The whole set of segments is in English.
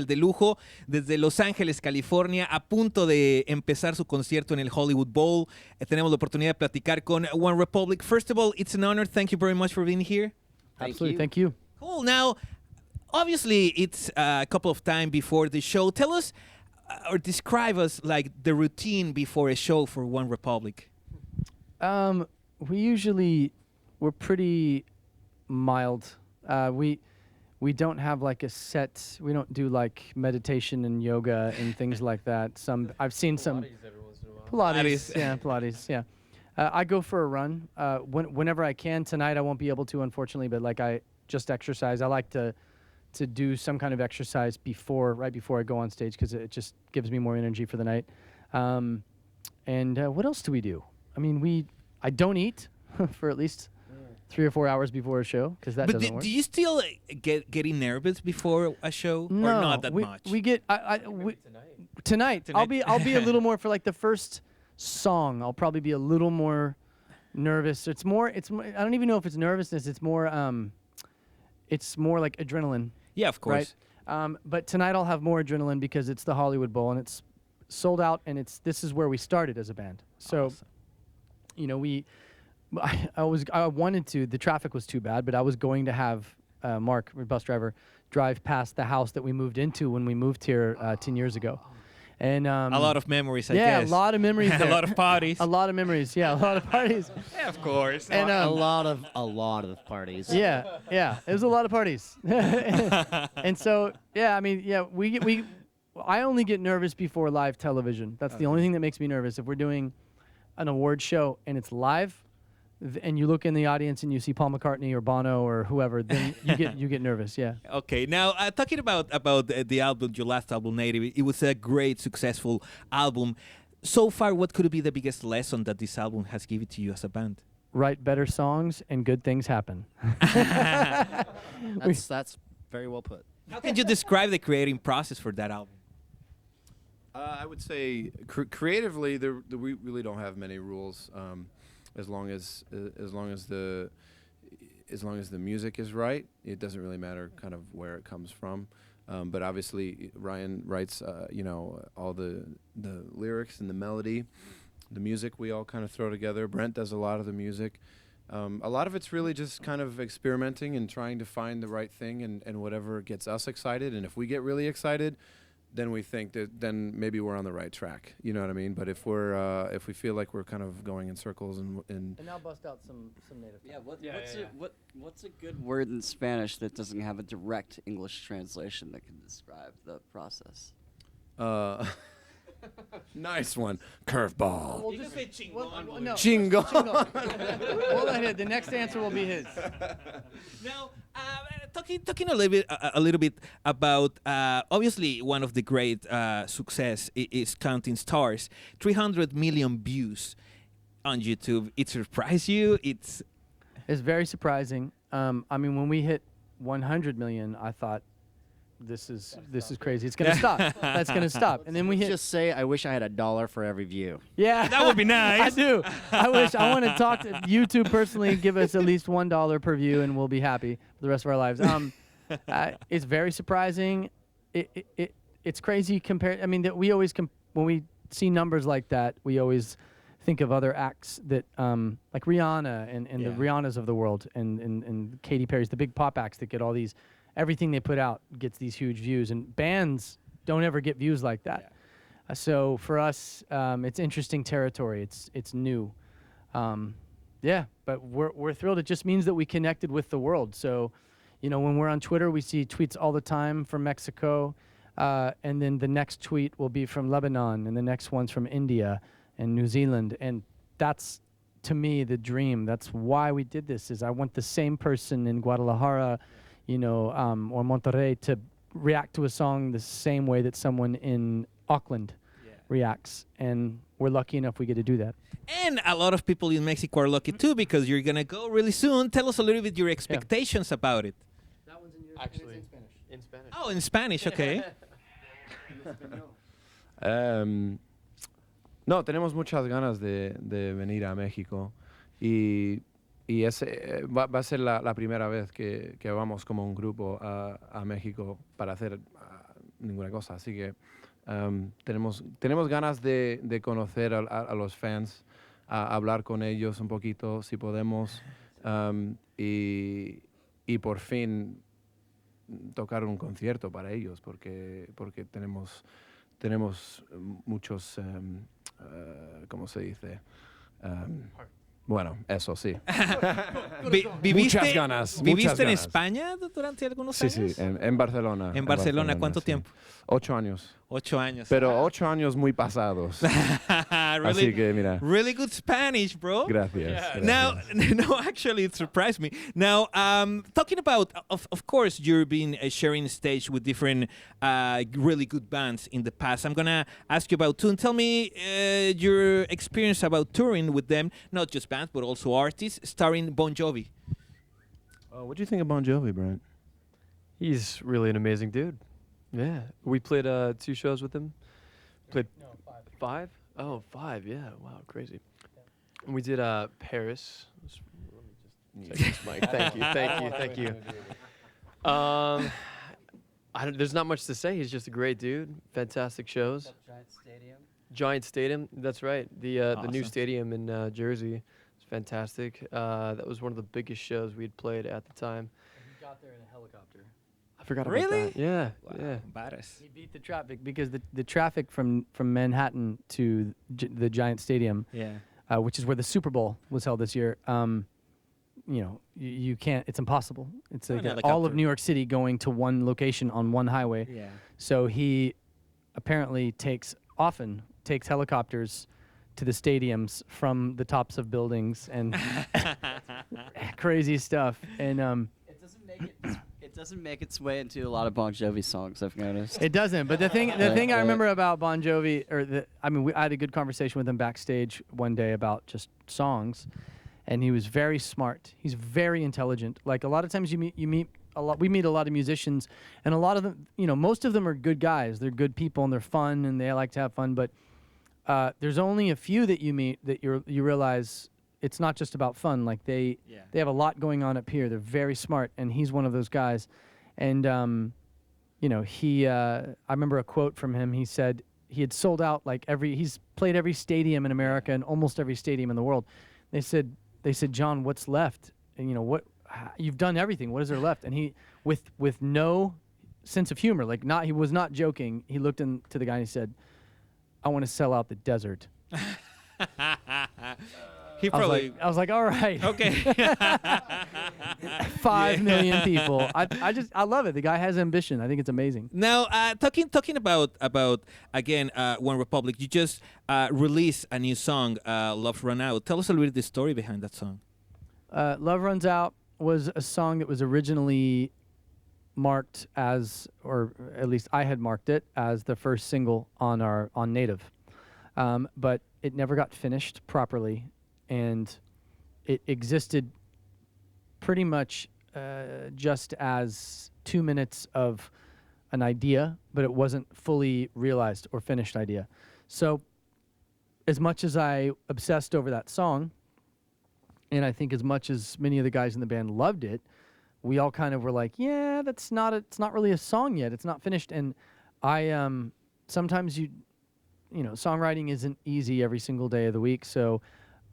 de lujo desde Los Ángeles, California, a punto de empezar su concierto en el Hollywood Bowl. Tenemos la oportunidad de platicar con One Republic. First of all, it's an honor. Thank you very much for being here. Absolutely, thank you. Cool. Now, obviously, it's a couple of time before the show. Tell us or describe us like the routine before a show for One Republic. We're pretty mild. We don't have like a set. We don't do like meditation and yoga and things like that. I've seen some Pilates. Yeah, Pilates. Yeah. I go for a run whenever I can. Tonight I won't be able to, unfortunately, but like I just exercise. I like to do some kind of exercise right before I go on stage because it just gives me more energy for the night. And what else do we do? I mean, I don't eat for at least 3 or 4 hours before a show because that doesn't work. Do you still getting nervous before a show? No, or not that much? We get tonight. I'll be a little more for like the first song. I'll probably be a little more nervous. It's more. I don't even know if it's nervousness. It's more like adrenaline. Yeah, of course. Right? But tonight I'll have more adrenaline because it's the Hollywood Bowl and it's sold out and this is where we started as a band. So, awesome. You know, I wanted to. The traffic was too bad, but I was going to have Mark, our bus driver, drive past the house that we moved into when we moved here 10 years ago. And a lot of memories, I guess. Yeah, a lot of memories. A lot of parties. A lot of memories. Yeah, a lot of parties. Yeah, of course. And a lot of parties. Yeah. It was a lot of parties. And so, yeah, I mean, yeah, I only get nervous before live television. That's the only thing that makes me nervous. If we're doing an award show and it's live, and you look in the audience and you see Paul McCartney or Bono or whoever, then you get nervous. Yeah. Okay. Now, talking about the album, your last album, Native, it was a great, successful album. So far, what could be the biggest lesson that this album has given to you as a band? Write better songs and good things happen. That's very well put. How can you describe the creating process for that album? I would say creatively, we really don't have many rules. As long as the music is right, it doesn't really matter kind of where it comes from. But obviously, Ryan writes, all the lyrics and the melody, the music we all kind of throw together. Brent does a lot of the music. A lot of it's really just kind of experimenting and trying to find the right thing and whatever gets us excited. And if we get really excited, then we think that then maybe we're on the right track. You know what I mean? But if we feel like we're kind of going in circles and now bust out some native. Yeah. What's a good word in Spanish that doesn't have a direct English translation that can describe the process? Nice one. Curveball. You can say chingon. No. Chingon. Hold on here. The next answer will be his. Now, talking a little bit about obviously one of the great success is Counting Stars, 300 million views on YouTube. It surprised you? It's very surprising. I mean, when we hit 100 million, I thought this is crazy. It's gonna stop. That's gonna stop. And then we hit. Just say, I wish I had $1 for every view. Yeah, that would be nice. I do. I wish. I want to talk to YouTube personally. Give us at least $1 per view, and we'll be happy for the rest of our lives. It's very surprising. It's crazy compared. I mean, that we always when we see numbers like that, we always think of other acts that like Rihanna and the Rihannas of the world and Katy Perry's, the big pop acts that get all these. Everything they put out gets these huge views, and bands don't ever get views like that. Yeah. So for us, it's interesting territory. It's new. But we're thrilled. It just means that we connected with the world. So, when we're on Twitter, we see tweets all the time from Mexico, and then the next tweet will be from Lebanon, and the next one's from India and New Zealand, and that's, to me, the dream. That's why we did this. Is I want the same person in Guadalajara, or Monterrey to react to a song the same way that someone in Auckland reacts. And we're lucky enough we get to do that. And a lot of people in Mexico are lucky too, because you're going to go really soon. Tell us a little bit your expectations about it. That one's in your Actually, in Spanish. In Spanish. Oh, in Spanish, okay. No, tenemos muchas ganas de venir a México y va a ser la primera vez que vamos como un grupo a México para hacer ninguna cosa. Así que tenemos ganas de conocer a los fans, a hablar con ellos un poquito, si podemos, y por fin tocar un concierto para ellos, porque tenemos muchos, ¿cómo se dice? Bueno, eso sí. Muchas ganas. ¿Viviste en España durante algunos años? Sí, en Barcelona. ¿En Barcelona cuánto sí. tiempo? 8 años. 8 años. Pero 8 años muy pasados. Así que mira. Really good Spanish, bro. Gracias. Now, no, actually, it surprised me. Now, talking about, of course, you've been sharing stage with different really good bands in the past. I'm gonna ask you about two. Tell me your experience about touring with them, not just bands but also artists, starring Bon Jovi. What do you think of Bon Jovi, Brent? He's really an amazing dude. Yeah, we played 2 shows with him. Played 5. Oh, 5. Yeah, wow, crazy. And we did Paris. Let me just check this mic. Thank you. There's not much to say. He's just a great dude. Fantastic shows. Giant Stadium. That's right. The new Awesome. stadium in Jersey. It's fantastic. That was one of the biggest shows we'd played at the time. He got there in a helicopter. I forgot Really? about that. Yeah, Wow, yeah. badass. He beat the traffic because the traffic from Manhattan to the Giant Stadium, Yeah. which is where the Super Bowl was held this year. You can't. It's impossible. It's Oh, like an all of helicopter. New York City going to one location on one highway. Yeah. So he apparently often takes helicopters to the stadiums from the tops of buildings and crazy stuff. And It doesn't make its way into a lot of Bon Jovi songs, I've noticed. it doesn't. But the thing I Right. remember about Bon Jovi, I had a good conversation with him backstage one day about just songs, and he was very smart. He's very intelligent. Like a lot of times we meet a lot of musicians, and a lot of them, most of them are good guys. They're good people and they're fun and they like to have fun. But there's only a few that you meet that you realize it's not just about fun. Like they have a lot going on up here. They're very smart, and he's one of those guys. And I remember a quote from him. He said he had sold out he's played every stadium in America and almost every stadium in the world. They said, John, what's left? And you've done everything. What is there left? And he, with no sense of humor, he was not joking. He looked into the guy and he said, I want to sell out the desert. He probably. I was like, all right. Okay. 5 million people. I love it. The guy has ambition. I think it's amazing. Now, talking about again, One Republic. You just released a new song, "Love Run Out." Tell us a little bit the story behind that song. Love Runs Out was a song that was originally marked as, or at least I had marked it as the first single on Native, but it never got finished properly, and it existed pretty much just as 2 minutes of an idea, but it wasn't fully realized or finished idea. So as much as I obsessed over that song, and I think as much as many of the guys in the band loved it, we all kind of were like, yeah, it's not really a song yet. It's not finished. And I sometimes songwriting isn't easy every single day of the week. So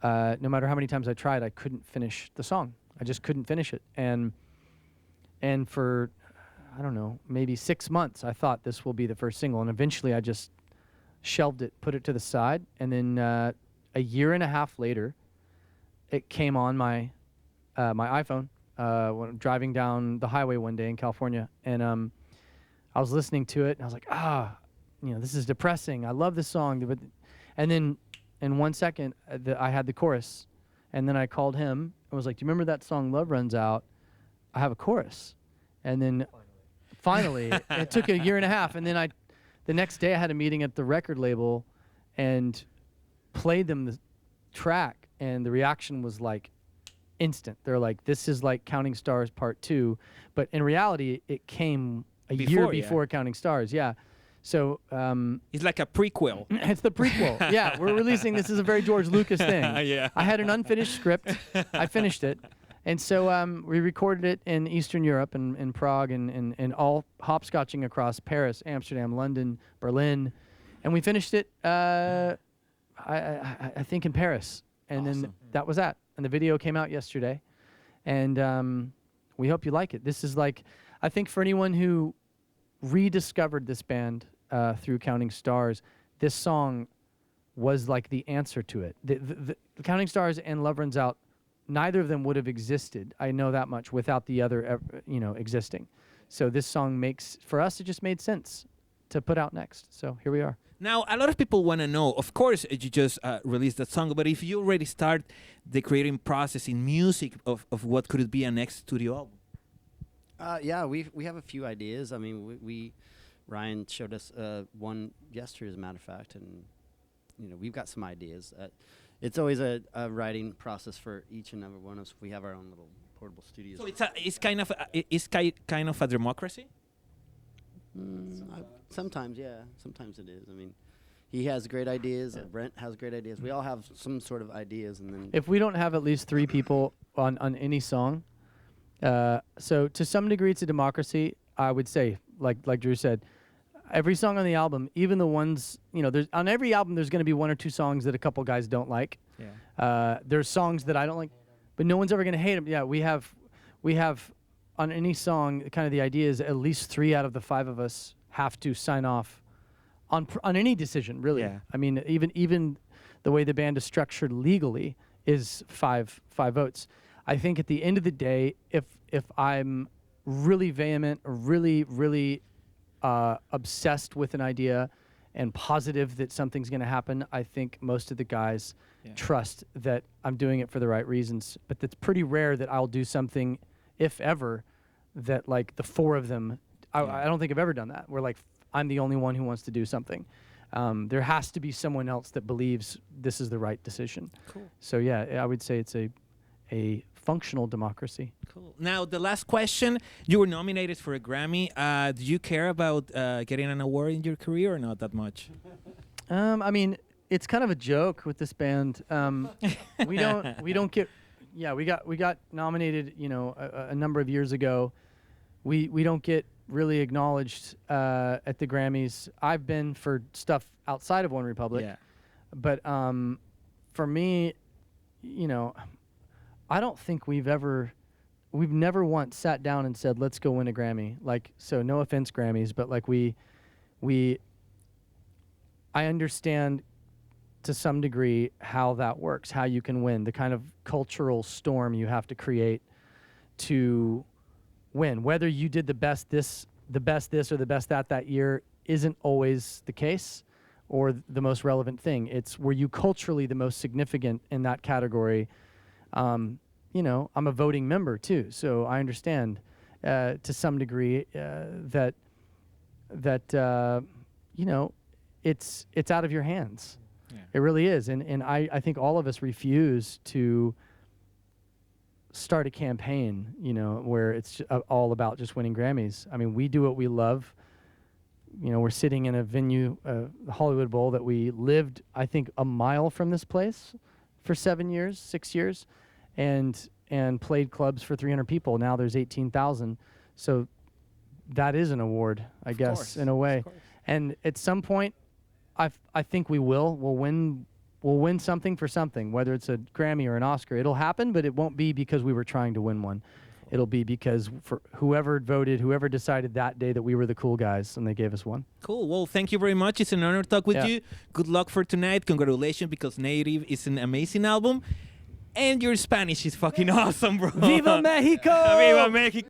no matter how many times I tried, I couldn't finish the song. I just couldn't finish it. And for, I don't know, maybe 6 months, I thought this will be the first single. And eventually I just shelved it, put it to the side. And then a year and a half later, it came on my iPhone when I'm driving down the highway one day in California. And I was listening to it, and I was like, this is depressing. I love this song. And then in 1 second, I had the chorus. And then I called him and was like, do you remember that song, Love Runs Out? I have a chorus. And then finally it took a year and a half. And then the next day I had a meeting at the record label and played them the track. And the reaction was like instant. They're like, this is like Counting Stars Part 2. But in reality, it came a year before Counting Stars. Yeah. So It's like a prequel. it's the prequel. Yeah, we're releasing this as a very George Lucas thing. Yeah. I had an unfinished script. I finished it. And so we recorded it in Eastern Europe and in Prague and all hopscotching across Paris, Amsterdam, London, Berlin. And we finished it, I think, in Paris. And then that was that. And the video came out yesterday. And we hope you like it. This is like, I think for anyone who rediscovered this band through Counting Stars, this song was like the answer to it. The Counting Stars and Love Runs Out, neither of them would have existed, I know that much, without the other, existing. So this song makes, for us, it just made sense to put out next. So here we are. Now, a lot of people want to know, of course, you just released that song, but if you already start the creating process in music of what could it be a next studio album? Yeah, we have a few ideas. I mean, Ryan showed us one yesterday, as a matter of fact, and we've got some ideas. It's always a writing process for each and every one of us. We have our own little portable studios. So it's kind of a democracy. Sometimes, yeah. Sometimes it is. I mean, he has great ideas. Brent has great ideas. We all have some sort of ideas, and then If we don't have at least 3 people on any song, so to some degree it's a democracy. I would say, like Drew said, every song on the album, even the ones, there's on every album there's going to be 1 or 2 songs that a couple guys don't like. Yeah. There's songs that I don't like, but no one's ever going to hate them. Yeah, we have on any song, kind of the idea is at least 3 out of the 5 of us have to sign off on any decision, really. Yeah. I mean, even the way the band is structured legally is 5 votes. I think at the end of the day, if I'm really vehement or really obsessed with an idea and positive that something's going to happen, I think most of the guys trust that I'm doing it for the right reasons. But it's pretty rare that I'll do something, if ever, that like the 4 of them, I don't think I've ever done that, where like I'm the only one who wants to do something. There has to be someone else that believes this is the right decision. Cool. So yeah, I would say it's a functional democracy. Cool. Now, the last question. You were nominated for a Grammy. Do you care about getting an award in your career or not that much? I mean, it's kind of a joke with this band. We don't get. Yeah, we got nominated. A number of years ago. We don't get really acknowledged at the Grammys. I've been for stuff outside of One Republic. Yeah. But for me, I don't think we've never once sat down and said, let's go win a Grammy. Like, so no offense, Grammys, but like I understand to some degree how that works, how you can win, the kind of cultural storm you have to create to win. Whether you did the best this or the best that year isn't always the case or the most relevant thing. It's were you culturally the most significant in that category. I'm a voting member too, so I understand to some degree that it's out of your hands. Yeah. It really is, and I think all of us refuse to start a campaign, where it's all about just winning Grammys. I mean, we do what we love. We're sitting in a venue, the Hollywood Bowl, that we lived, I think, a mile from this place for 6 years, and played clubs for 300 people. Now there's 18,000. So that is an award, I guess, in a way. And at some point, I think we will. We'll win something for something, whether it's a Grammy or an Oscar. It'll happen, but it won't be because we were trying to win one. It'll be because for whoever voted, whoever decided that day that we were the cool guys, and they gave us one. Cool. Well, thank you very much. It's an honor to talk with you. Good luck for tonight. Congratulations, because Native is an amazing album. And your Spanish is fucking awesome, bro. Viva Mexico! Viva Mexico!